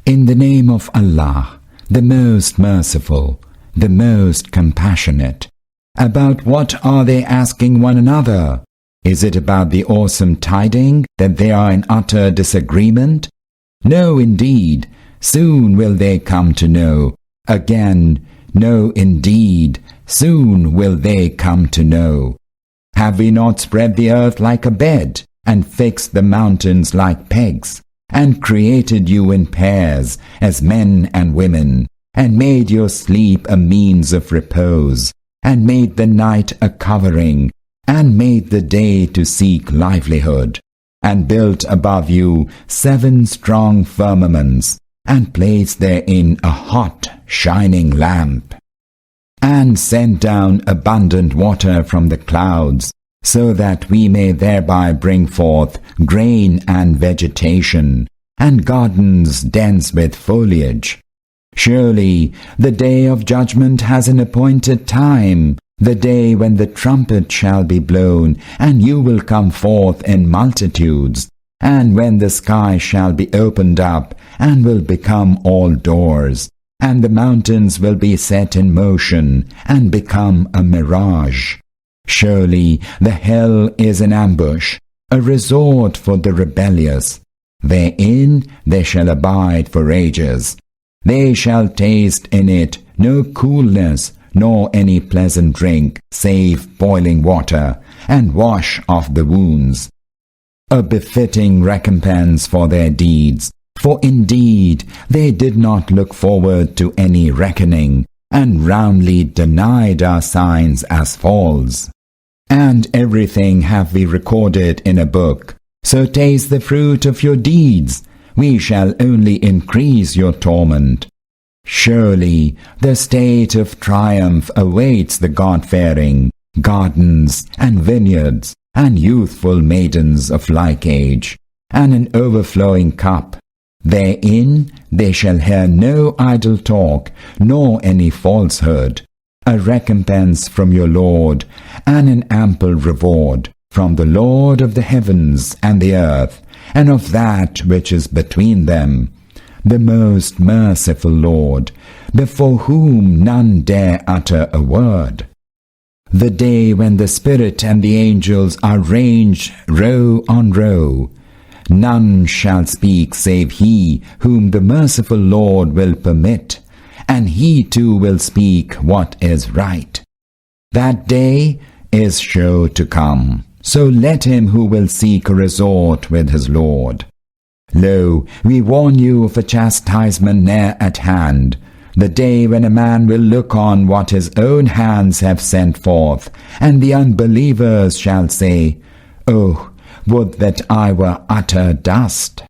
In the name of Allah, the most merciful, the most compassionate. About what are they asking one another? Is it about the awesome tiding that they are in utter disagreement? No, indeed, soon will they come to know. Again, no, indeed, soon will they come to know. Have we not spread the earth like a bed, and fixed the mountains like pegs, and created you in pairs as men and women, and made your sleep a means of repose, and made the night a covering, and made the day to seek livelihood, and built above you 7 strong firmaments, and placed therein a hot, shining lamp, and sent down abundant water from the clouds, so that we may thereby bring forth grain and vegetation, and gardens dense with foliage. Surely the day of judgment has an appointed time, the day when the trumpet shall be blown, and you will come forth in multitudes, and when the sky shall be opened up, and will become all doors, and the mountains will be set in motion, and become a mirage. Surely the hell is an ambush, a resort for the rebellious. Therein they shall abide for ages. They shall taste in it no coolness, nor any pleasant drink, save boiling water, and wash off the wounds. A befitting recompense for their deeds, for indeed they did not look forward to any reckoning, and roundly denied our signs as false. And everything have we recorded in a book, so taste the fruit of your deeds, we shall only increase your torment. Surely the state of triumph awaits the God-fearing, gardens and vineyards, and youthful maidens of like age, and an overflowing cup. Therein they shall hear no idle talk, nor any falsehood, a recompense from your Lord, and an ample reward from the Lord of the heavens and the earth, and of that which is between them, the most merciful Lord, before whom none dare utter a word. The day when the Spirit and the angels are ranged row on row, none shall speak save he whom the merciful Lord will permit, and he too will speak what is right. That day is sure to come, so let him who will seek a resort with his Lord. Lo, we warn you of a chastisement near at hand, the day when a man will look on what his own hands have sent forth, and the unbelievers shall say, Oh, would that I were utter dust!